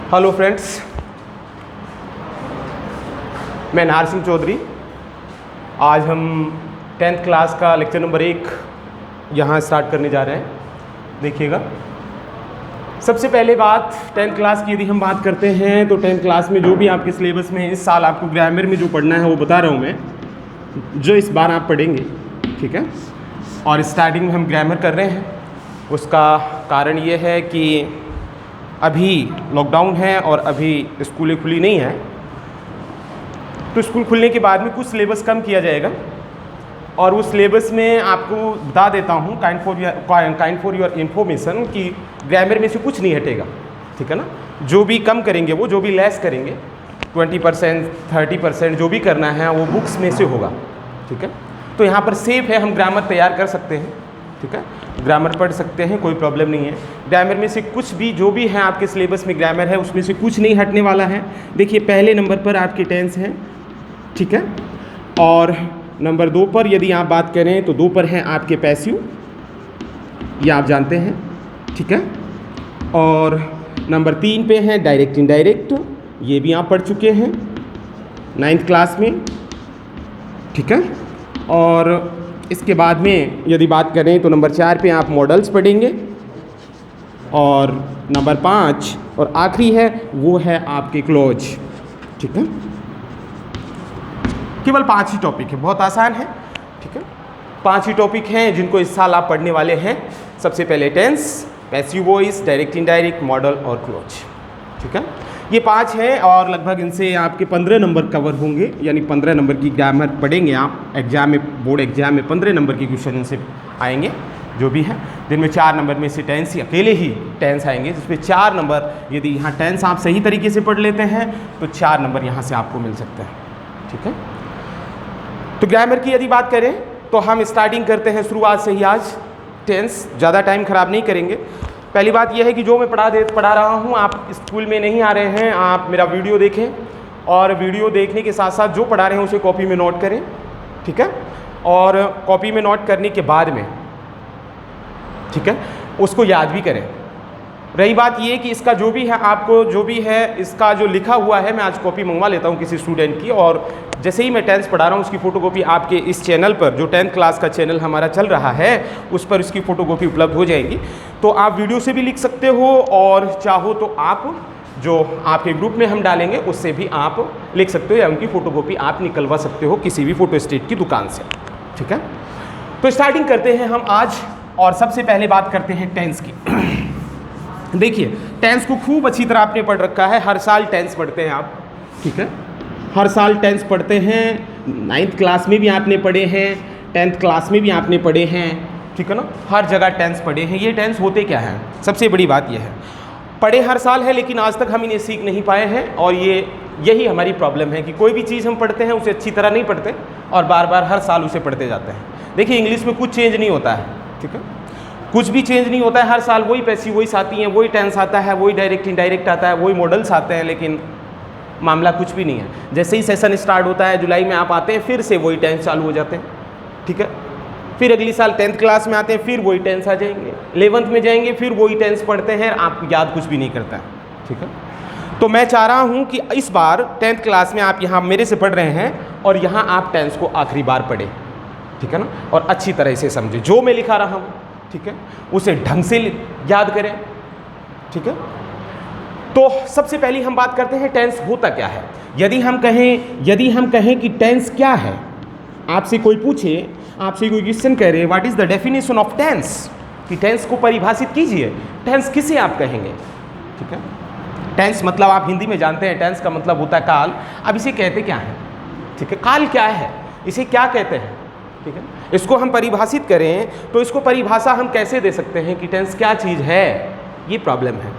Hello friends, मैं नाहर सिंह चौधरी। आज हम 10th क्लास का लेक्चर नंबर 1 यहाँ स्टार्ट करने जा रहे हैं। देखिएगा, सबसे पहले बात 10th क्लास की यदि हम बात करते हैं तो 10th क्लास में जो भी आपके सिलेबस में इस साल आपको ग्रामर में जो पढ़ना है वो बता रहा हूँ मैं, जो इस बार आप पढ़ेंगे, ठीक है। और स्टार्टिंग में हम ग्रामर कर रहे हैं। उसका कारण ये है कि अभी लॉकडाउन है और अभी स्कूलें खुली नहीं हैं, तो स्कूल खुलने के बाद में कुछ सिलेबस कम किया जाएगा और उस सिलेबस में आपको बता देता हूँ काइंड फॉर योर इन्फॉर्मेशन कि ग्रामर में से कुछ नहीं हटेगा, ठीक है ना। जो भी कम करेंगे, वो जो भी लेस करेंगे 20% 30% जो भी करना है वो बुक्स में से होगा, ठीक है। तो यहाँ पर सेफ है, हम ग्रामर तैयार कर सकते हैं, ठीक है। ग्रामर पढ़ सकते हैं, कोई प्रॉब्लम नहीं है। ग्रामर में से कुछ भी जो भी है आपके सिलेबस में ग्रामर है उसमें से कुछ नहीं हटने वाला है। देखिए, पहले नंबर पर आपके टेंस हैं, ठीक है। और नंबर 2 पर यदि आप बात करें तो 2 पर हैं आपके पैसिव, ये आप जानते हैं, ठीक है। और नंबर 3 पे हैं डायरेक्ट इनडायरेक्ट, ये भी आप पढ़ चुके हैं 9th क्लास में, ठीक है। और इसके बाद में यदि बात करें तो नंबर 4 पे आप मॉडल्स पढ़ेंगे और नंबर 5 और आखिरी है वो है आपके क्लोज, ठीक है। केवल 5 ही टॉपिक है, बहुत आसान है, ठीक है। 5 ही टॉपिक हैं जिनको इस साल आप पढ़ने वाले हैं। सबसे पहले tense, passive voice, direct indirect, modal और क्लोज, ठीक है। ये 5 हैं और लगभग इनसे आपके 15 नंबर कवर होंगे, यानी 15 नंबर की ग्रामर पढ़ेंगे आप एग्जाम में, बोर्ड एग्जाम में 15 नंबर की क्वेश्चन इनसे आएंगे जो भी है। दिन में 4 नंबर में से टेंस ही अकेले ही टेंस आएंगे, जिसमें 4 नंबर, यदि यहाँ टेंस आप सही तरीके से पढ़ लेते हैं तो 4 नंबर यहाँ से आपको मिल सकते हैं, ठीक है। तो ग्रामर की यदि बात करें तो हम स्टार्टिंग करते हैं शुरुआत से ही आज। टेंस ज़्यादा टाइम ख़राब नहीं करेंगे। पहली बात यह है कि जो मैं पढ़ा रहा हूँ, आप स्कूल में नहीं आ रहे हैं, आप मेरा वीडियो देखें और वीडियो देखने के साथ साथ जो पढ़ा रहे हैं उसे कॉपी में नोट करें, ठीक है। और कॉपी में नोट करने के बाद में, ठीक है, उसको याद भी करें। रही बात ये कि इसका जो भी है, आपको जो भी है इसका जो लिखा हुआ है, मैं आज कॉपी मंगवा लेता हूँ किसी स्टूडेंट की, और जैसे ही मैं टेंस पढ़ा रहा हूँ उसकी फ़ोटोकॉपी आपके इस चैनल पर, जो 10th क्लास का चैनल हमारा चल रहा है, उस पर उसकी फ़ोटोकॉपी उपलब्ध हो जाएगी। तो आप वीडियो से भी लिख सकते हो और चाहो तो आप जो आपके ग्रुप में हम डालेंगे उससे भी आप लिख सकते हो, या उनकी फ़ोटोकॉपी आप निकलवा सकते हो किसी भी फ़ोटो स्टेट की दुकान से, ठीक है। तो स्टार्टिंग करते हैं हम आज, और सबसे पहले बात करते हैं टेंस की। देखिए, टेंस को खूब अच्छी तरह आपने पढ़ रखा है, हर साल टेंस पढ़ते हैं आप, ठीक है। हर साल टेंस पढ़ते हैं, 9th क्लास में भी आपने पढ़े हैं, 10th क्लास में भी आपने पढ़े हैं, ठीक है ना। हर जगह टेंस पढ़े हैं। ये टेंस होते क्या हैं, सबसे बड़ी बात यह है, पढ़े हर साल है लेकिन आज तक हम इन्हें सीख नहीं पाए हैं, और यही हमारी प्रॉब्लम है कि कोई भी चीज़ हम पढ़ते हैं उसे अच्छी तरह नहीं पढ़ते और बार बार हर साल उसे पढ़ते जाते हैं। देखिए, इंग्लिश में कुछ चेंज नहीं होता है, ठीक है, कुछ भी चेंज नहीं होता है। हर साल वही पैसिव वॉइस आती हैं, वही टेंस आता है, वही डायरेक्ट इनडायरेक्ट आता है, वही मॉडल्स आते हैं, लेकिन मामला कुछ भी नहीं है। जैसे ही सेशन स्टार्ट होता है, जुलाई में आप आते हैं, फिर से वही टेंस चालू हो जाते हैं, ठीक है। फिर अगली साल 10th क्लास में आते हैं, फिर वही टेंस आ जाएंगे, 11th में जाएंगे, फिर वही टेंस पढ़ते हैं, आप याद कुछ भी नहीं करता है, ठीक है। तो मैं चाह रहा हूँ कि इस बार 10th क्लास में आप यहाँ मेरे से पढ़ रहे हैं और यहाँ आप टेंस को आखिरी बार पढ़ें, ठीक है ना, और अच्छी तरह से समझें। जो मैं लिखा रहा हूँ, ठीक है, उसे ढंग से याद करें, ठीक है। तो सबसे पहली हम बात करते हैं टेंस होता क्या है। यदि हम कहें कि टेंस क्या है, आपसे कोई पूछे, आपसे कोई क्वेश्चन करे, what is the definition of tense, कि टेंस को परिभाषित कीजिए, टेंस किसे आप कहेंगे, ठीक है। टेंस मतलब आप हिंदी में जानते हैं, टेंस का मतलब होता है काल। अब इसे कहते क्या है, ठीक है, काल क्या है, इसे क्या कहते हैं, ठीक है। इसको हम परिभाषित करें तो इसको परिभाषा हम कैसे दे सकते हैं कि टेंस क्या चीज़ है, ये प्रॉब्लम है,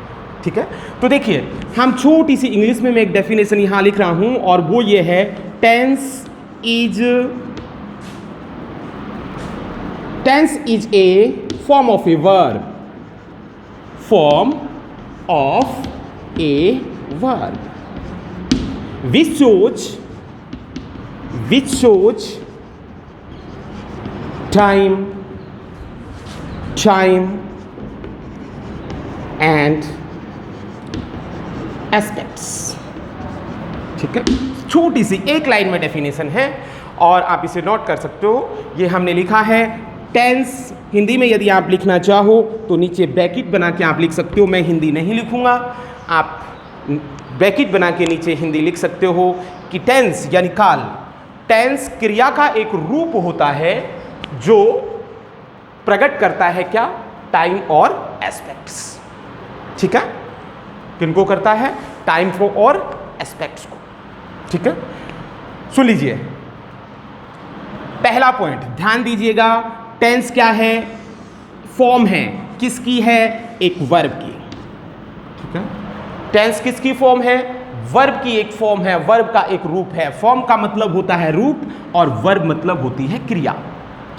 ठीक है। तो देखिए, हम छोटी सी इंग्लिश में मैं एक डेफिनेशन यहाँ लिख रहा हूँ और वो ये है, tense is a form of a verb, form of a verb which shows time and aspects. ठीक है, छोटी सी एक लाइन में डेफिनेशन है और आप इसे नोट कर सकते हो। ये हमने लिखा है टेंस। हिंदी में यदि आप लिखना चाहो तो नीचे ब्रैकेट बना के आप लिख सकते हो। मैं हिंदी नहीं लिखूंगा, आप ब्रैकेट बना के नीचे हिंदी लिख सकते हो कि टेंस यानी काल, टेंस क्रिया का एक रूप होता है जो प्रकट करता है क्या, टाइम और एस्पेक्ट्स। ठीक है, किनको करता है, टाइम को और एस्पेक्ट्स को। ठीक है, सुन लीजिए पहला पॉइंट, ध्यान दीजिएगा। टेंस क्या है, फॉर्म है, किसकी है, एक वर्ब की। ठीक है, टेंस किसकी फॉर्म है, वर्ब की एक फॉर्म है, वर्ब का एक रूप है। फॉर्म का मतलब होता है रूप और वर्ब मतलब होती है क्रिया।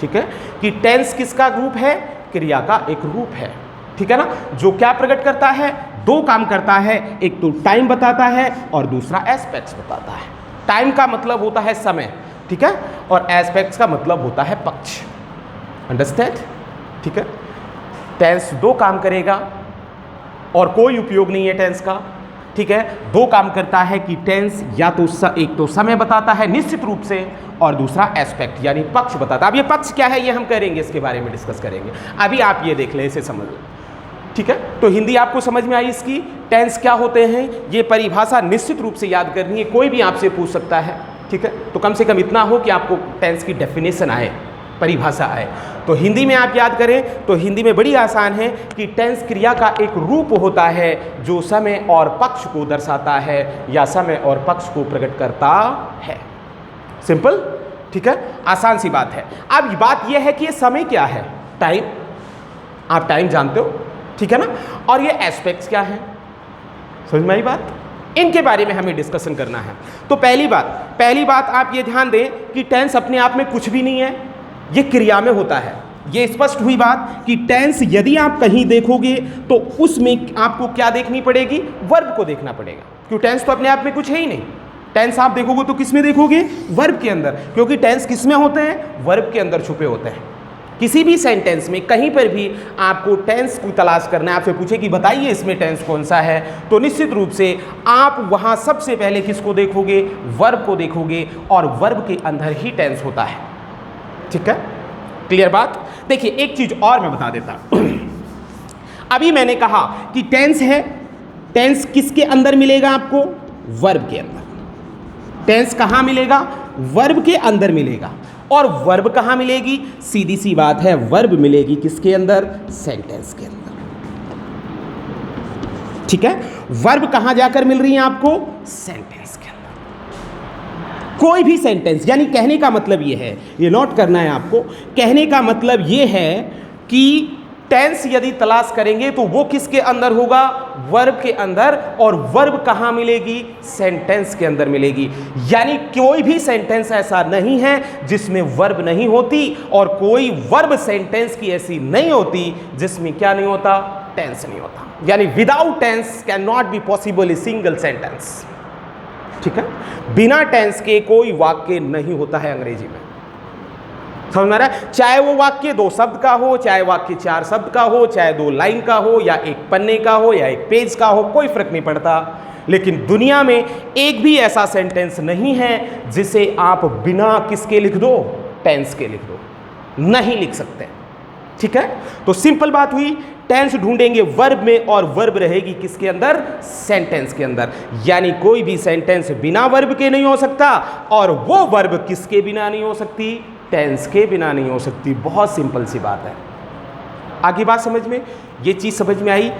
ठीक है, कि टेंस किसका रूप है, क्रिया का एक रूप है। ठीक है ना, जो क्या प्रकट करता है, दो काम करता है, एक तो टाइम बताता है और दूसरा एस्पेक्ट्स बताता है। टाइम का मतलब होता है समय, ठीक है, और एस्पेक्ट्स का मतलब होता है पक्ष। अंडरस्टैंड? ठीक है, टेंस दो काम करेगा और कोई उपयोग नहीं है टेंस का। ठीक है, दो काम करता है कि टेंस या तो एक तो समय बताता है निश्चित रूप से और दूसरा एस्पेक्ट यानी पक्ष बताता है। अब ये पक्ष क्या है ये हम करेंगे, इसके बारे में डिस्कस करेंगे। अभी आप ये देख लें, इसे समझ लो। ठीक है, तो हिंदी आपको समझ में आई इसकी, टेंस क्या होते हैं, ये परिभाषा निश्चित रूप से याद करनी है, कोई भी आपसे पूछ सकता है। ठीक है, तो कम से कम इतना हो कि आपको टेंस की डेफिनेशन आए, परिभाषा आए। तो हिंदी में आप याद करें तो हिंदी में बड़ी आसान है कि टेंस क्रिया का एक रूप होता है जो समय और पक्ष को दर्शाता है या समय और पक्ष को प्रकट करता है। सिंपल, ठीक है, आसान सी बात है। अब बात यह है कि ये समय क्या है, टाइम, आप टाइम जानते हो, ठीक है ना, और ये एस्पेक्ट्स क्या है, समझ में आई बात, इनके बारे में हमें डिस्कशन करना है। तो पहली बात आप ये ध्यान दें कि टेंस अपने आप में कुछ भी नहीं है, ये क्रिया में होता है। ये स्पष्ट हुई बात कि टेंस यदि आप कहीं देखोगे तो उसमें आपको क्या देखनी पड़ेगी, वर्ब को देखना पड़ेगा, क्योंकि टेंस तो अपने आप में कुछ है ही नहीं। टेंस आप देखोगे तो किस में देखोगे, वर्ब के अंदर, क्योंकि टेंस किस में होते हैं, वर्ब के अंदर छुपे होते हैं। किसी भी सेंटेंस में कहीं पर भी आपको टेंस को तलाश करना है, आपसे पूछे कि बताइए इसमें टेंस कौन सा है, तो निश्चित रूप से आप वहाँ सबसे पहले किसको देखोगे, वर्ब को देखोगे, और वर्ब के अंदर ही टेंस होता है। ठीक है, क्लियर बात। देखिए एक चीज और मैं बता देता हूं। अभी मैंने कहा कि टेंस है, टेंस किसके अंदर मिलेगा आपको, वर्ब के अंदर। टेंस कहां मिलेगा, वर्ब के अंदर मिलेगा। और वर्ब कहां मिलेगी, सीधी सी बात है, वर्ब मिलेगी किसके अंदर, सेंटेंस के अंदर। ठीक है, वर्ब कहां जाकर मिल रही है आपको, सेंटेंस के अंदर। कोई भी सेंटेंस, यानी कहने का मतलब ये है, ये नोट करना है आपको, कहने का मतलब ये है कि टेंस यदि तलाश करेंगे तो वो किसके अंदर होगा, वर्ब के अंदर, और वर्ब कहाँ मिलेगी, सेंटेंस के अंदर मिलेगी। यानी कोई भी सेंटेंस ऐसा नहीं है जिसमें वर्ब नहीं होती, और कोई वर्ब सेंटेंस की ऐसी नहीं होती जिसमें क्या नहीं होता, टेंस नहीं होता। यानी without tense can not be possible a single sentence. ठीक है, बिना टेंस के कोई वाक्य नहीं होता है अंग्रेजी में, समझ में आ रहा है। चाहे वो वाक्य 2 शब्द का हो, चाहे वाक्य 4 शब्द का हो, चाहे 2 लाइन का हो, या 1 पन्ने का हो, या 1 पेज का हो, कोई फर्क नहीं पड़ता। लेकिन दुनिया में एक भी ऐसा सेंटेंस नहीं है जिसे आप बिना किसके लिख दो, टेंस के लिख दो, नहीं लिख सकते। ठीक है, तो सिंपल बात हुई, टेंस ढूंढेंगे वर्ब में, और वर्ब रहेगी किसके अंदर, सेंटेंस के अंदर। यानी कोई भी सेंटेंस बिना वर्ब के नहीं हो सकता, और वो वर्ब किसके बिना नहीं हो सकती, टेंस के बिना नहीं हो सकती। बहुत सिंपल सी बात है। आगे बात समझ में, ये चीज़ समझ में आई,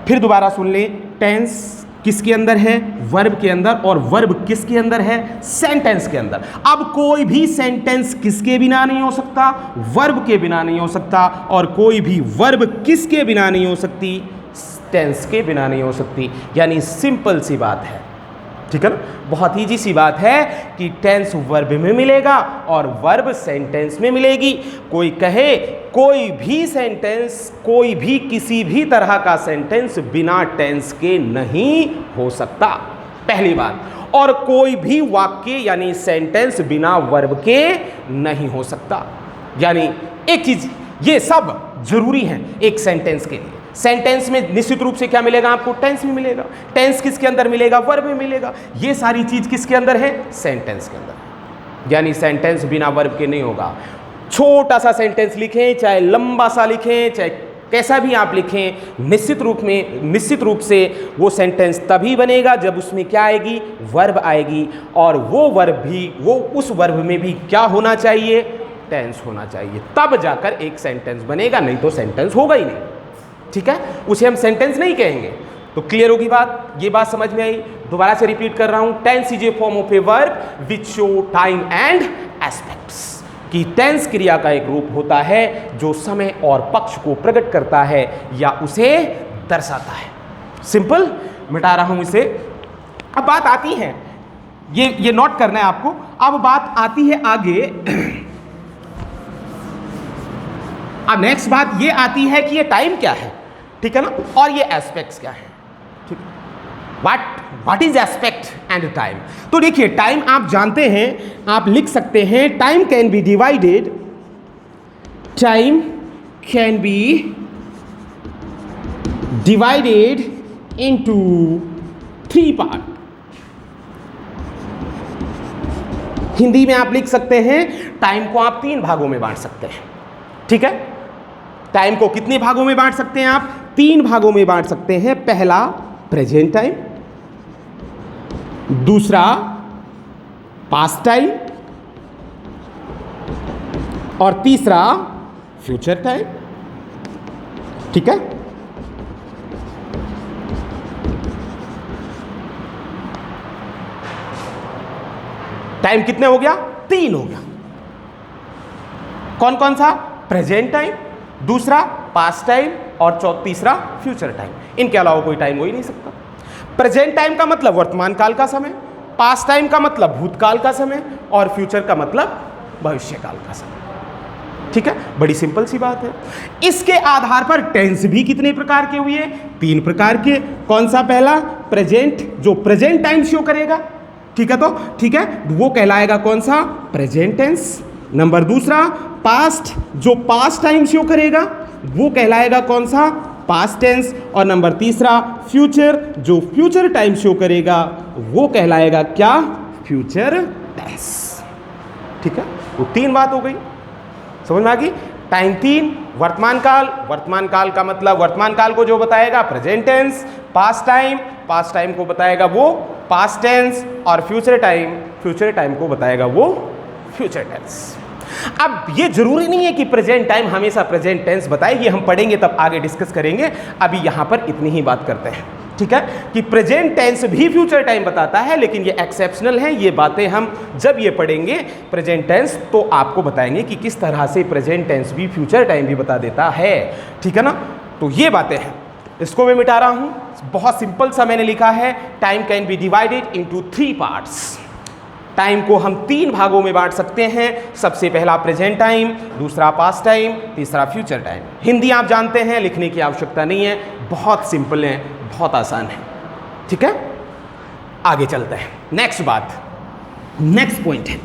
फिर दोबारा सुन लें। टेंस किसके अंदर है, वर्ब के अंदर, और वर्ब किसके अंदर है, सेंटेंस के अंदर। अब कोई भी सेंटेंस किसके बिना नहीं हो सकता, वर्ब के बिना नहीं हो सकता, और कोई भी वर्ब किसके बिना नहीं हो सकती, टेंस के बिना नहीं हो सकती। यानी सिंपल सी बात है, ठीक है ना, बहुत ईजी सी बात है कि टेंस वर्ब में मिलेगा और वर्ब सेंटेंस में मिलेगी। कोई कहे कोई भी सेंटेंस, कोई भी किसी भी तरह का सेंटेंस बिना टेंस के नहीं हो सकता, पहली बात। और कोई भी वाक्य यानी सेंटेंस बिना वर्ब के नहीं हो सकता। यानी एक चीज, ये सब जरूरी है एक सेंटेंस के लिए। सेंटेंस में निश्चित रूप से क्या मिलेगा आपको, टेंस में मिलेगा। टेंस किसके अंदर मिलेगा, वर्ब में मिलेगा। ये सारी चीज किसके अंदर है, सेंटेंस के अंदर। यानी सेंटेंस बिना वर्ब के नहीं होगा। छोटा सा सेंटेंस लिखें, चाहे लंबा सा लिखें, चाहे कैसा भी आप लिखें, निश्चित रूप से वो सेंटेंस तभी बनेगा जब उसमें क्या आएगी, वर्ब आएगी। और वो उस वर्ब में भी क्या होना चाहिए, टेंस होना चाहिए, तब जाकर एक सेंटेंस बनेगा, नहीं तो सेंटेंस होगा ही नहीं। ठीक है, उसे हम सेंटेंस नहीं कहेंगे। तो क्लियर होगी बात, ये बात समझ में आई। दोबारा से रिपीट कर रहा हूं, tense is a form of a verb which show time and aspects. कि टेंस क्रिया का एक रूप होता है जो समय और पक्ष को प्रकट करता है या उसे दर्शाता है। सिंपल, मिटा रहा हूं इसे। अब बात आती है, ये नोट करना है आपको। अब बात आती है आगे। अब नेक्स्ट बात ये आती है कि ये टाइम क्या है, ठीक है ना, और ये एस्पेक्ट्स क्या है। ठीक है, what is aspect and time. तो देखिए, टाइम आप जानते हैं, आप लिख सकते हैं time can be divided, time can be divided into 3 part. Hindi में आप लिख सकते हैं टाइम को आप 3 भागों में बांट सकते हैं। ठीक है, टाइम को कितने भागों में बांट सकते हैं आप, 3 भागों में बांट सकते हैं। पहला प्रेजेंट टाइम, दूसरा पास्ट टाइम और तीसरा फ्यूचर टाइम। ठीक है, टाइम कितने हो गया, 3 हो गया। कौन कौन सा, प्रेजेंट टाइम, दूसरा पास्ट टाइम और तीसरा फ्यूचर टाइम। इनके अलावा कोई टाइम हो ही नहीं सकता। प्रेजेंट टाइम का मतलब वर्तमान काल का समय, पास्ट टाइम का मतलब भूतकाल का समय और फ्यूचर का मतलब भविष्य काल का समय। ठीक है, बड़ी सिंपल सी बात है। इसके आधार पर टेंस भी कितने प्रकार के हुए, 3 प्रकार के। कौन सा, पहला प्रेजेंट, जो प्रेजेंट टाइम शो करेगा। ठीक है, तो ठीक है, वो कहलाएगा कौन सा, प्रेजेंट टेंस। नंबर दूसरा पास्ट, जो पास्ट टाइम शो करेगा वो कहलाएगा कौन सा, पास्ट टेंस। और नंबर तीसरा फ्यूचर, जो फ्यूचर टाइम शो करेगा वो कहलाएगा क्या, फ्यूचर टेंस। ठीक है, वो 3 बात हो गई, समझ में आ गई। टाइम 3, वर्तमान काल का मतलब वर्तमान काल को जो बताएगा प्रेजेंट टेंस, पास्ट टाइम को बताएगा वो पास्ट टेंस और फ्यूचर टाइम को बताएगा वो फ्यूचर टेंस। अब ये जरूरी नहीं है कि प्रेजेंट टाइम हमेशा प्रेजेंट टेंस बताएगी, हम पढ़ेंगे तब आगे डिस्कस करेंगे। अभी यहां पर इतनी ही बात करते हैं। ठीक है, कि प्रेजेंट टेंस भी फ्यूचर टाइम बताता है, लेकिन ये एक्सेप्शनल है। ये बातें हम जब ये पढ़ेंगे प्रेजेंट टेंस तो आपको बताएंगे कि किस तरह से प्रेजेंट टेंस भी फ्यूचर टाइम भी बता देता है। ठीक है ना, तो ये बातें हैं, इसको मैं मिटा रहा हूं। बहुत सिंपल सा मैंने लिखा है, time can be divided into 3 parts. Time को हम 3 भागों में बांट सकते हैं। सबसे पहला प्रेजेंट टाइम, दूसरा पास्ट टाइम, तीसरा फ्यूचर टाइम। हिंदी आप जानते हैं, लिखने की आवश्यकता नहीं है, बहुत सिंपल है, बहुत आसान है। ठीक है, आगे चलते हैं। नेक्स्ट बात, नेक्स्ट पॉइंट है।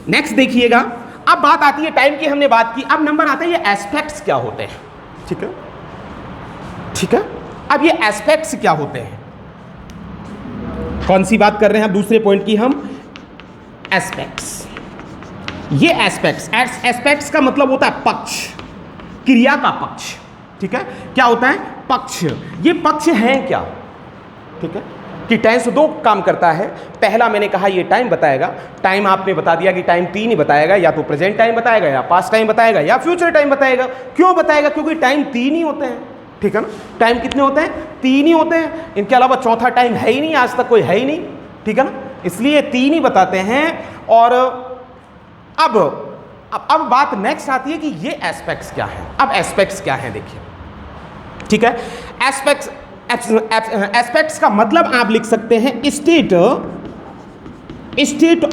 नेक्स्ट देखिएगा, अब बात आती है टाइम की, हमने बात की। अब नंबर आता है ये एस्पेक्ट्स क्या होते हैं। ठीक है, ठीक है, अब ये एस्पेक्ट्स क्या होते हैं, कौन सी बात कर रहे हैं अब दूसरे पॉइंट की हम, एस्पेक्ट्स। ये एस्पेक्ट्स का मतलब होता है पक्ष, क्रिया का पक्ष। ठीक है, क्या होता है, पक्ष। ये पक्ष हैं क्या, ठीक है, कि टेंस 2 काम करता है। पहला मैंने कहा ये टाइम बताएगा, टाइम आपने बता दिया कि टाइम 3 ही बताएगा, या तो प्रेजेंट टाइम बताएगा या पास्ट टाइम बताएगा या फ्यूचर टाइम बताएगा। क्यों बताएगा, क्योंकि टाइम 3 ही होते हैं। ठीक है ना, टाइम कितने होते हैं, 3 ही होते हैं, इनके अलावा चौथा टाइम है ही नहीं, आज तक कोई है ही नहीं। ठीक है ना, इसलिए 3 ही बताते हैं। और अब बात नेक्स्ट आती है कि ये एस्पेक्ट्स क्या है। अब एस्पेक्ट्स क्या है देखिए, ठीक है, एस्पेक्ट्स का मतलब आप लिख सकते हैं स्टेट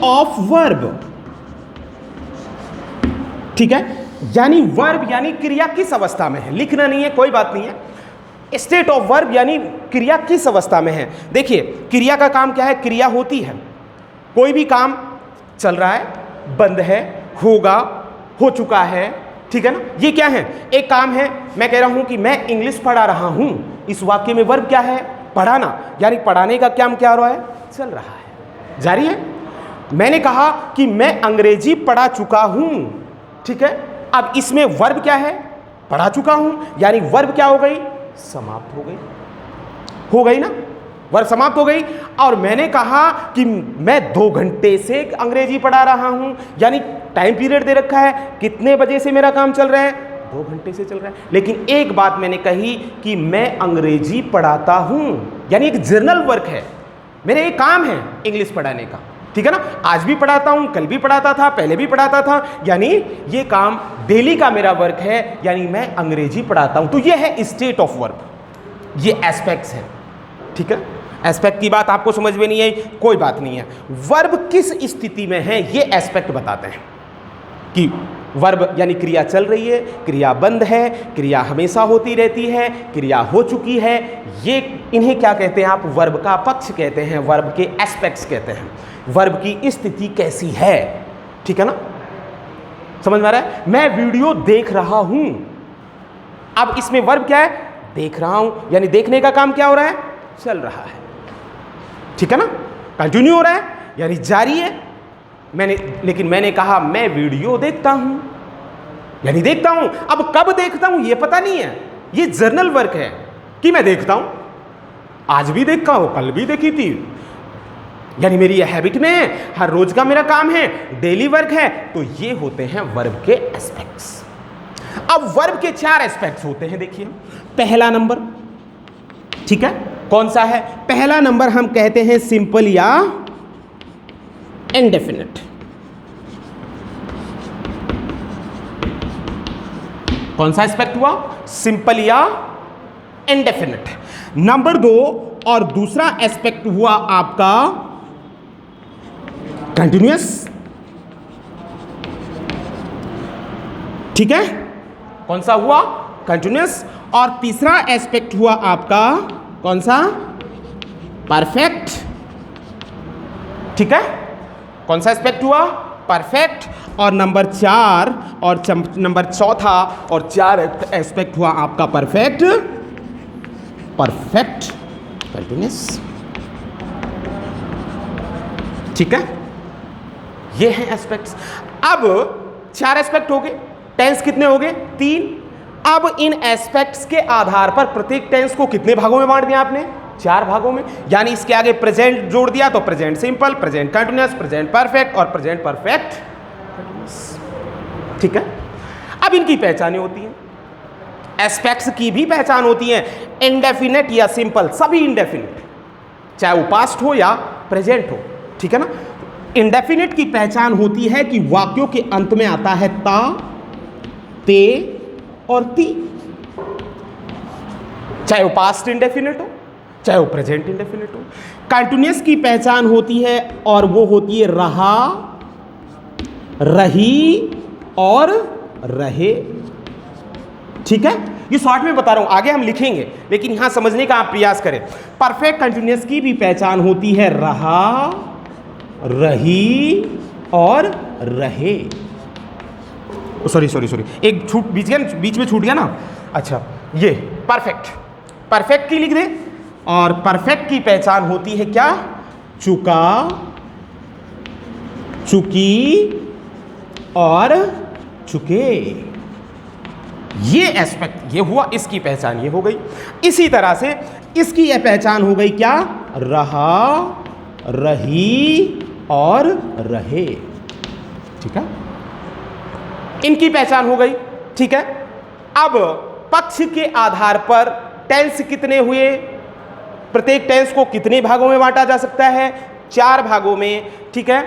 ऑफ वर्ब। ठीक है, यानी वर्ब यानी क्रिया किस अवस्था में है, लिखना नहीं है, कोई बात नहीं है। स्टेट ऑफ वर्ब यानी क्रिया किस अवस्था में है। देखिए, क्रिया का काम क्या है, क्रिया होती है, कोई भी काम चल रहा है, बंद है, होगा, हो चुका है, ठीक है ना। ये क्या है, एक काम है, मैं कह रहा हूं कि मैं इंग्लिश पढ़ा रहा हूं, इस वाक्य में वर्ब क्या है, पढ़ाना, यानी पढ़ाने का क्या हो रहा है, चल रहा है, जारी है। मैंने कहा कि मैं अंग्रेजी पढ़ा चुका हूं, ठीक है। अब इसमें वर्ब क्या है, पढ़ा चुका हूं, यानी वर्ब क्या हो गई, समाप्त हो गई ना, वर्ब समाप्त हो गई। और मैंने कहा कि मैं 2 घंटे से अंग्रेजी पढ़ा रहा हूं, यानी टाइम पीरियड दे रखा है, कितने बजे से मेरा काम चल रहा है, 2 घंटे से चल रहा है। लेकिन एक बात मैंने कही कि मैं अंग्रेजी पढ़ाता हूं, यानी एक जर्नल वर्क है, मेरा एक काम है इंग्लिश पढ़ाने का, ठीक है ना। आज भी पढ़ाता हूं, कल भी पढ़ाता था, पहले भी पढ़ाता था, यानी ये काम डेली का मेरा वर्क है, यानी मैं अंग्रेजी पढ़ाता हूं। तो ये है स्टेट ऑफ वर्ब, ये एस्पेक्ट्स है, ठीक है। एस्पेक्ट की बात आपको समझ में नहीं आई, कोई बात नहीं है। वर्ब किस स्थिति में है, ये एस्पेक्ट बताते हैं कि वर्ब यानी क्रिया चल रही है, क्रिया बंद है, क्रिया हमेशा होती रहती है, क्रिया हो चुकी है, ये इन्हें क्या कहते हैं आप, वर्ब का पक्ष कहते हैं, वर्ब के एस्पेक्ट्स कहते हैं, वर्ब की स्थिति कैसी है, ठीक है ना, समझ में आ रहा है। मैं वीडियो देख रहा हूं, अब इसमें वर्ब क्या है, देख रहा हूं, यानी देखने का काम क्या हो रहा है, चल रहा है, ठीक है ना, कंटिन्यू हो रहा है, यानी जारी है। लेकिन मैंने कहा मैं वीडियो देखता हूं, यानी देखता हूं, अब कब देखता हूं ये पता नहीं है, ये जर्नल वर्क है कि मैं देखता हूं, आज भी देखा हूं, कल भी देखी थी, यानी मेरी ये हैबिट में है, हर रोज का मेरा काम है, डेली वर्क है। तो ये होते हैं वर्ब के एस्पेक्ट्स। अब वर्ब के 4 एस्पेक्ट्स होते हैं, देखिए पहला नंबर, ठीक है, कौन सा है, पहला नंबर हम कहते हैं सिंपल या इंडेफिनिट। कौन सा एस्पेक्ट हुआ, सिंपल या इंडेफिनिट। नंबर 2 और दूसरा एस्पेक्ट हुआ आपका कंटिन्यूअस, ठीक है, कौन सा हुआ, कंटिन्यूअस। और तीसरा एस्पेक्ट हुआ आपका कौन सा, परफेक्ट, ठीक है, कौन सा एस्पेक्ट हुआ, परफेक्ट। और नंबर 4 और नंबर चौथा और 4 एस्पेक्ट हुआ आपका परफेक्ट कंटिन्यूअस, ठीक है, ये हैं एस्पेक्ट्स। अब 4 एस्पेक्ट हो गए, टेंस कितने हो गए, 3। अब इन एस्पेक्ट्स के आधार पर प्रत्येक टेंस को कितने भागों में बांट दिया आपने, 4 भागों में, यानी इसके आगे प्रेजेंट जोड़ दिया तो present simple, present continuous, present perfect और प्रेजेंट परफेक्ट कंटिन्यूअस, ठीक है। अब इनकी पहचानें होती हैं, एस्पेक्ट्स की भी पहचान होती है, इंडेफिनिट या सिंपल, सभी इंडेफिनिट, चाहे वो पास्ट हो या प्रेजेंट हो, ठीक है ना। इंडेफिनिट की पहचान होती है कि वाक्यों के अंत में आता है ता, ते और ती, चाहे वो पास्ट इंडेफिनिट हो, चाहे वो प्रेजेंट इंडेफिनिट हो। कंटिन्यूअस की पहचान होती है और वो होती है रहा, रही और रहे, ठीक है। ये शॉर्ट में बता रहा हूं, आगे हम लिखेंगे, लेकिन यहां समझने का आप प्रयास करें। परफेक्ट कंटिन्यूअस की भी पहचान होती है रहा, रही और रहे। सॉरी, एक बीच में छूट गया ना, अच्छा, ये परफेक्ट की लिख दे। और परफेक्ट की पहचान होती है क्या, चुका, चुकी और चुके, ये एस्पेक्ट, ये हुआ इसकी पहचान, ये हो गई। इसी तरह से इसकी यह पहचान हो गई क्या, रहा, रही और रहे, ठीक है, इनकी पहचान हो गई, ठीक है। अब पक्ष के आधार पर टेंस कितने हुए, प्रत्येक टेंस को कितने भागों में बांटा जा सकता है, 4 भागों में, ठीक है।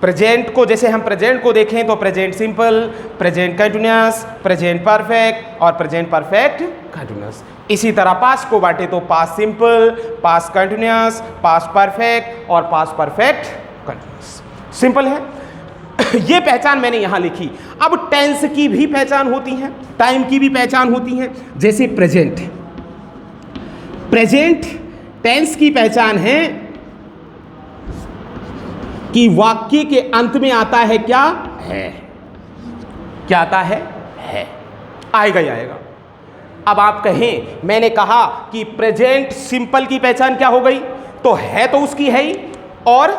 प्रेजेंट को, जैसे हम प्रेजेंट को देखें तो present simple, present continuous, present perfect और प्रेजेंट परफेक्ट कंटिन्यूअस। इसी तरह पास्ट को बांटे तो past simple, past continuous, past perfect और पास्ट परफेक्ट कंटिन्यूअस। सिंपल है। ये पहचान मैंने यहां लिखी। अब टेंस की भी पहचान होती है, टाइम की भी पहचान होती है। जैसे प्रेजेंट टेंस की पहचान है कि वाक्य के अंत में आता है क्या, है, क्या आता है, आएगा ही आएगा। अब आप कहें मैंने कहा कि प्रेजेंट सिंपल की पहचान क्या हो गई, तो है तो उसकी है ही, और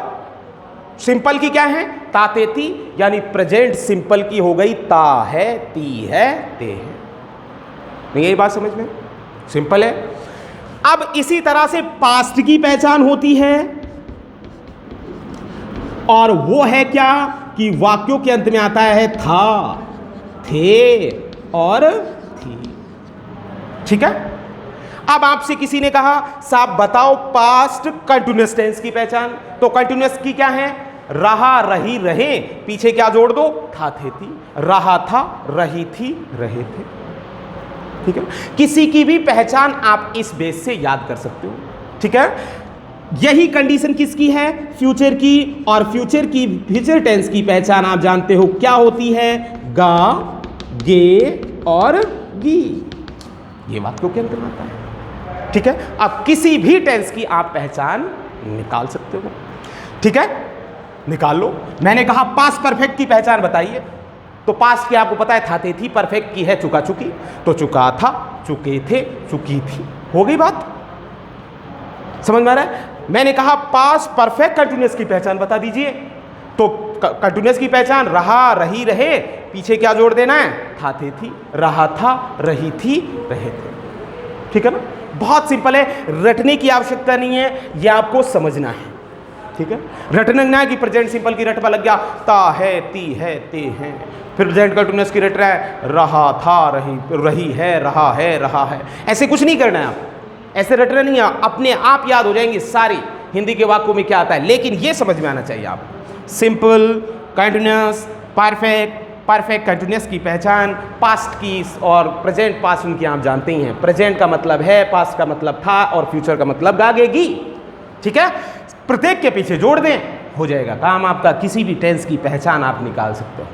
सिंपल की क्या है, ता ते ती, यानी प्रेजेंट सिंपल की हो गई ता है ती है ते है। नहीं यही बात समझ में, सिंपल है। अब इसी तरह से पास्ट की पहचान होती है, और वो है क्या कि वाक्यों के अंत में आता है था, थे और थी। ठीक है। अब आपसे किसी ने कहा साहब बताओ पास्ट कंटिन्यूअस टेंस की पहचान, तो कंटिन्यूअस की क्या है, रहा रही रहे, पीछे क्या जोड़ दो, था थे थी, रहा था रही थी रहे थे। ठीक है। किसी की भी पहचान आप इस बेस से याद कर सकते हो। ठीक है। यही कंडीशन किसकी है, फ्यूचर की, और फ्यूचर की, फ्यूचर टेंस की पहचान आप जानते हो क्या होती है, गा, गे और गी। ये वाक्यों के अंदर आता है। ठीक है। अब किसी भी टेंस की आप पहचान निकाल सकते हो। ठीक है, निकाल लो। मैंने कहा पास्ट परफेक्ट की पहचान बताइए, तो पास्ट की आपको पता है था थे थी, परफेक्ट की है चुका चुकी, तो चुका था, चुके थे, चुकी थी। हो गई बात, समझ में आ रहा है। मैंने कहा पास्ट परफेक्ट कंटिन्यूअस की पहचान बता दीजिए, तो कंटिन्यूअस की पहचान रहा रही रहे, पीछे क्या जोड़ देना है, था थे थी, रहा था रही थी रहे थे। ठीक है ना, बहुत सिंपल है, रटने की आवश्यकता नहीं है, ये आपको समझना है। ठीक है, रटना ना है कि प्रेजेंट सिंपल की रटवा लग गया, ता है ती है ते हैं, फिर प्रेजेंट कंटिन्यूअस की रट रहा है, रहा था रही है रहा है, ऐसे कुछ नहीं करना है। आप ऐसे रटना नहीं है, अपने आप याद हो जाएंगे सारी हिंदी के वाक्यों में क्या आता है। लेकिन ये समझ में आना चाहिए आप, simple, continuous, perfect, perfect continuous की पहचान, पास्ट की और प्रेजेंट पास्ट उनकी आप जानते ही हैं। प्रेजेंट का मतलब है, पास्ट का मतलब था, और फ्यूचर का मतलब गागेगी। ठीक है, प्रत्येक के पीछे जोड़ दें, हो जाएगा काम आपका, किसी भी टेंस की पहचान आप निकाल सकते हो।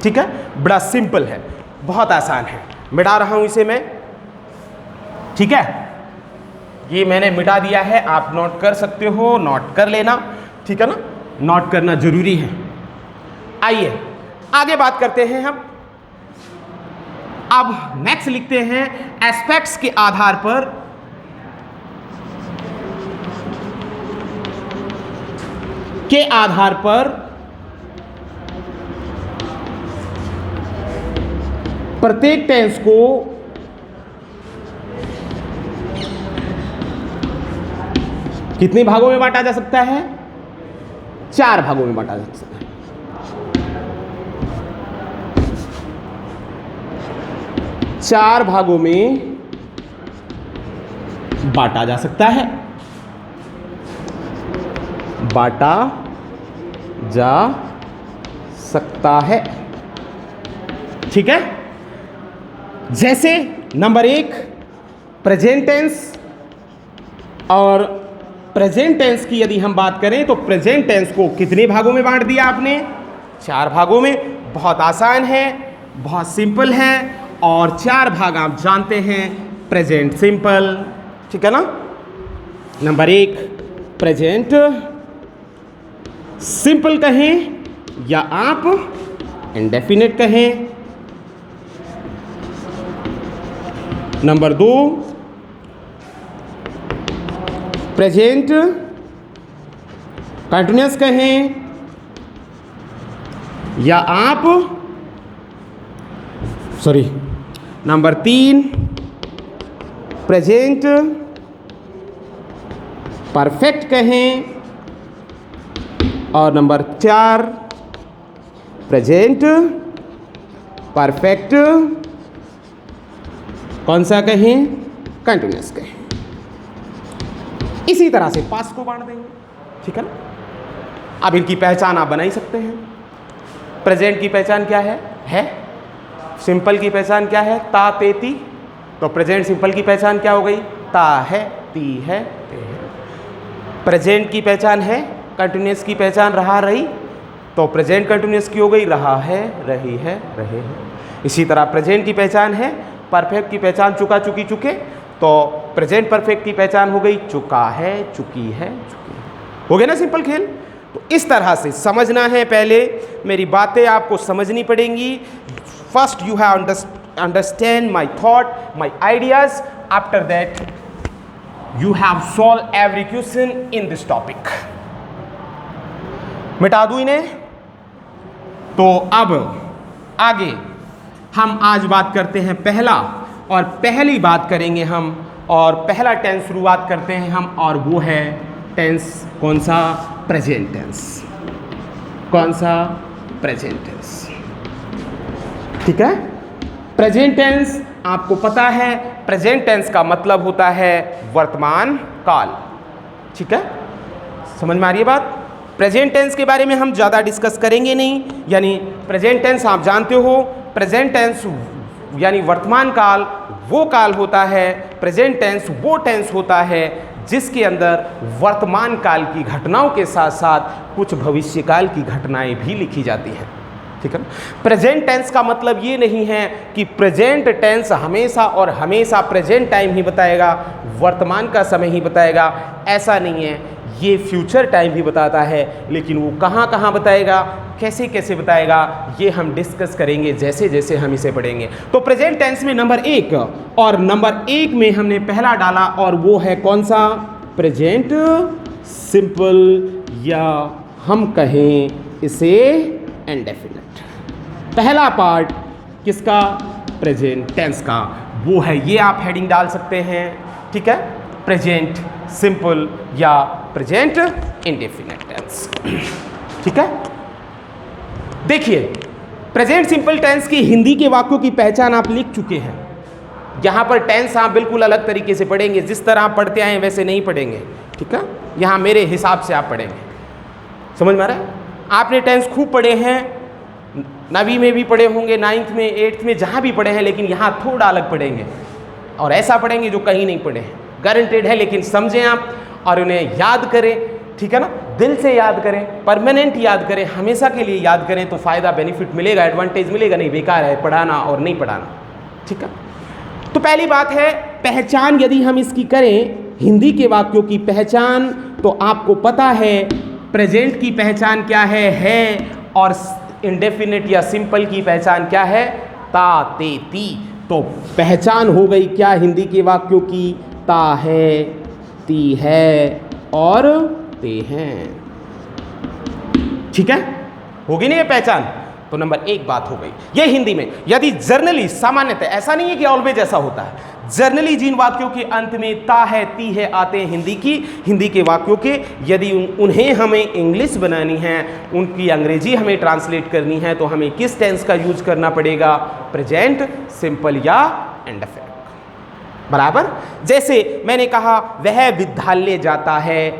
ठीक है, बड़ा सिंपल है, बहुत आसान है। मिटा रहा हूं इसे मैं। ठीक है, ये मैंने मिटा दिया है, आप नोट कर सकते हो, नोट कर लेना। ठीक है ना, नोट करना जरूरी है। आइए आगे बात करते हैं हम। अब नेक्स्ट लिखते हैं एस्पेक्ट्स के आधार पर प्रत्येक टेंस को कितने भागों में बांटा जा सकता है, 4 भागों में बांटा जा सकता है। चार भागों में बांटा जा सकता है, बांटा जा सकता है। ठीक है, जैसे नंबर 1 प्रेजेंट टेंस, और प्रेजेंट टेंस की यदि हम बात करें तो प्रेजेंट टेंस को कितने भागों में बांट दिया आपने, 4 भागों में। बहुत आसान है, बहुत सिंपल है, और 4 भाग आप जानते हैं, प्रेजेंट सिंपल। ठीक है ना, नंबर 1 प्रेजेंट सिंपल कहें या आप इंडेफिनिट कहें। नंबर 2 प्रेजेंट कंटिन्यूअस कहें या आप नंबर 3 प्रेजेंट परफेक्ट कहें, और नंबर 4 प्रेजेंट परफेक्ट कौन सा कहें, कंटिन्यूअस कहें। इसी तरह से पास्ट को बांट देंगे। ठीक है ना, अब इनकी पहचान आप बना ही सकते हैं। प्रेजेंट की पहचान क्या है, सिंपल की पहचान क्या है, ता ते ती, तो प्रेजेंट सिंपल की पहचान क्या हो गई, ता है ती है ते है। प्रेजेंट की पहचान है, कंटिन्यूअस की पहचान रहा रही, तो प्रेजेंट कंटिन्यूअस की हो गई, रहा है रही है रहे हैं। इसी तरह प्रेजेंट की पहचान है, परफेक्ट की पहचान चुका चुकी चुके, तो प्रेजेंट परफेक्ट की पहचान हो गई, चुका है चुकी है चुकी है। हो गया ना सिंपल खेल। तो इस तरह से समझना है, पहले मेरी बातें आपको समझनी पड़ेंगी। First you have understand my thought, my ideas. After that, you have solved every question in this topic. मिटा दूं इन्हें? तो अब आगे हम आज बात करते हैं पहला, और पहली बात करेंगे हम, और पहला टेंस शुरुआत करते हैं हम, और वो है टेंस कौन सा? Present tense. कौन सा? Present tense. ठीक है। प्रेजेंट टेंस आपको पता है, प्रेजेंट टेंस का मतलब होता है वर्तमान काल। ठीक है, समझ में आ रही है बात? प्रेजेंट टेंस के बारे में हम ज़्यादा डिस्कस करेंगे नहीं, यानी प्रेजेंट टेंस आप जानते हो, प्रेजेंट टेंस यानी वर्तमान काल वो काल होता है, प्रेजेंट टेंस वो टेंस होता है जिसके अंदर वर्तमान काल की घटनाओं के साथ साथ कुछ भविष्य काल की घटनाएं भी लिखी जाती हैं। ठीक है। प्रेजेंट टेंस का मतलब ये नहीं है कि प्रेजेंट टेंस हमेशा और हमेशा प्रेजेंट टाइम ही बताएगा, वर्तमान का समय ही बताएगा, ऐसा नहीं है। ये फ्यूचर टाइम भी बताता है, लेकिन वो कहाँ कहाँ बताएगा, कैसे कैसे बताएगा, ये हम डिस्कस करेंगे जैसे जैसे हम इसे पढ़ेंगे। तो प्रेजेंट टेंस में नंबर 1, और नंबर 1 में हमने पहला डाला, और वो है कौन सा? प्रेजेंट सिंपल, या हम कहें इसे इंडेफिनिट। पहला पार्ट किसका? प्रेजेंट टेंस का, वो है, ये आप हेडिंग डाल सकते हैं। ठीक है, प्रेजेंट सिंपल या प्रेजेंट इंडेफिनिट टेंस। ठीक है। देखिए, प्रेजेंट सिंपल टेंस की हिंदी के वाक्यों की पहचान आप लिख चुके हैं। यहाँ पर टेंस आप बिल्कुल अलग तरीके से पढ़ेंगे, जिस तरह आप पढ़ते आए वैसे नहीं पढ़ेंगे। ठीक है, यहाँ मेरे हिसाब से आप पढ़ेंगे। समझ में आ रहा है? आपने टेंस खूब पढ़े हैं, 9वीं में भी पढ़े होंगे, 9th में, 8th में, जहाँ भी पढ़े हैं, लेकिन यहाँ थोड़ा अलग पढ़ेंगे, और ऐसा पढ़ेंगे जो कहीं नहीं पढ़े हैं, गारंटेड है। लेकिन समझें आप और उन्हें याद करें। ठीक है ना, दिल से याद करें, परमानेंट याद करें, हमेशा के लिए याद करें, तो फ़ायदा बेनिफिट मिलेगा, एडवांटेज मिलेगा, नहीं बेकार है पढ़ाना और नहीं पढ़ाना। ठीक है। तो पहली बात है पहचान, यदि हम इसकी करें, हिंदी के वाक्यों की पहचान, तो आपको पता है प्रेजेंट की पहचान क्या है, और इंडेफिनिट या सिंपल की पहचान क्या है? ता, ते, ती। तो पहचान हो गई क्या हिंदी के वाक्यों की? ता है, ती है और ते हैं। ठीक है, होगी नहीं ये पहचान? तो नंबर 1 बात हो गई ये हिंदी में। यदि जर्नली, सामान्यतः, ऐसा नहीं है कि ऑलवेज ऐसा होता है, जर्नली जिन वाक्यों के अंत में ता है, ती है आते हैं हिंदी के वाक्यों के, यदि उन्हें हमें इंग्लिश बनानी है, उनकी अंग्रेजी हमें ट्रांसलेट करनी है, तो हमें किस टेंस का यूज करना पड़ेगा? प्रेजेंट सिंपल या इंडेफिनिट। बराबर। जैसे मैंने कहा वह विद्यालय जाता है,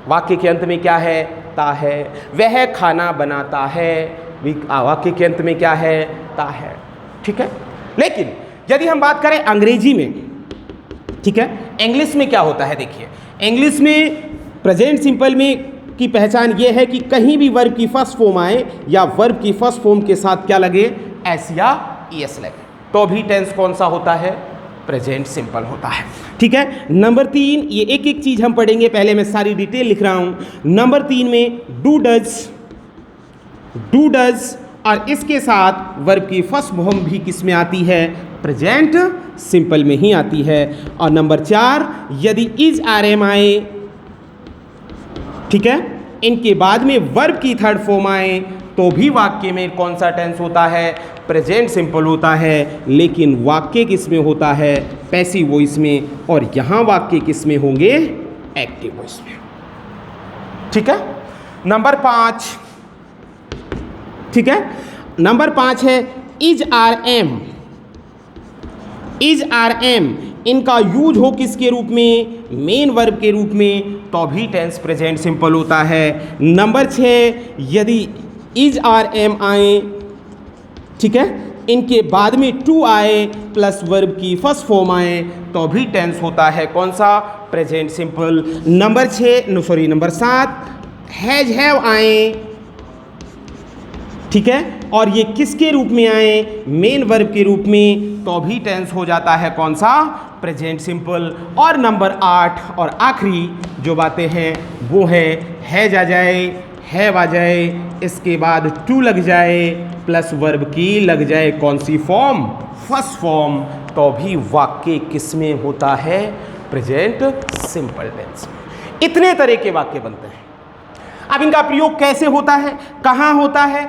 वाक्य के अंत में क्या है? ता है। वह खाना बनाता है, वाक्य के अंत में क्या है? ता है। ठीक है। लेकिन यदि हम बात करें अंग्रेजी में, ठीक है, इंग्लिश में क्या होता है? देखिए, इंग्लिश में प्रेजेंट सिंपल में की पहचान ये है कि कहीं भी वर्ब की फर्स्ट फॉर्म आए या वर्ब की फर्स्ट फॉर्म के साथ क्या लगे? एस या ईएस लगे, तो भी टेंस कौन सा होता है? प्रेजेंट सिंपल होता है। ठीक है। नंबर 3, ये एक एक चीज हम पढ़ेंगे, पहले मैं सारी डिटेल लिख रहा हूं। नंबर 3 में डू डज, और इसके साथ वर्ब की फर्स्ट फॉर्म भी किस में आती है? प्रेजेंट सिंपल में ही आती है। और नंबर 4, यदि इज आर एम आए, ठीक है, इनके बाद में वर्ब की थर्ड फॉर्म आए, तो भी वाक्य में कौन सा टेंस होता है? प्रेजेंट सिंपल होता है। लेकिन वाक्य किस में होता है? पैसिव वॉइस में, और यहाँ वाक्य किस में होंगे? एक्टिव वॉइस में। ठीक है। नंबर 5, ठीक है, नंबर 5 है is are am. Is are am इनका यूज हो किसके रूप में? मेन वर्ब के रूप में, तो भी टेंस प्रेजेंट सिंपल होता है। नंबर 6, यदि इज आर एम आए, ठीक है, इनके बाद में टू आए प्लस वर्ब की फर्स्ट फॉर्म आए, तो भी टेंस होता है कौन सा? Present simple. Number 7, has have आए, ठीक है, और ये किसके रूप में आए? मेन वर्ब के रूप में, तो भी टेंस हो जाता है कौन सा? Present simple. और नंबर 8 और आखिरी जो बातें हैं वो है आ जाए, हैव आ जाए, इसके बाद टू लग जाए प्लस वर्ब की लग जाए कौन सी फॉर्म? फर्स्ट फॉर्म, तो भी वाक्य किसमें होता है? प्रेजेंट सिंपल टेंस में। इतने तरह के वाक्य बनते हैं। अब इनका प्रयोग कैसे होता है, कहाँ होता है,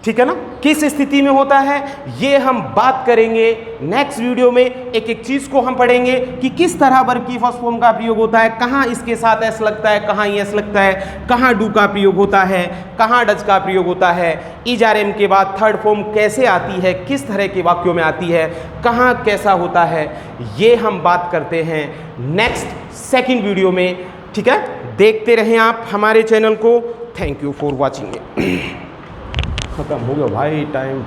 ठीक है ना, किस स्थिति में होता है, ये हम बात करेंगे नेक्स्ट वीडियो में। एक एक चीज को हम पढ़ेंगे कि किस तरह वर्ब की फर्स्ट फॉर्म का प्रयोग होता है, कहाँ इसके साथ एस लगता है, कहाँ एस लगता है, कहाँ डू का प्रयोग होता है, कहाँ डज का प्रयोग होता है, इज आर एम के बाद थर्ड फॉर्म कैसे आती है, किस तरह के वाक्यों में आती है, कहाँ कैसा होता है, ये हम बात करते हैं नेक्स्ट सेकंड वीडियो में। ठीक है, देखते रहें आप हमारे चैनल को। Thank you for watching. खत्म हो गया भाई टाइम।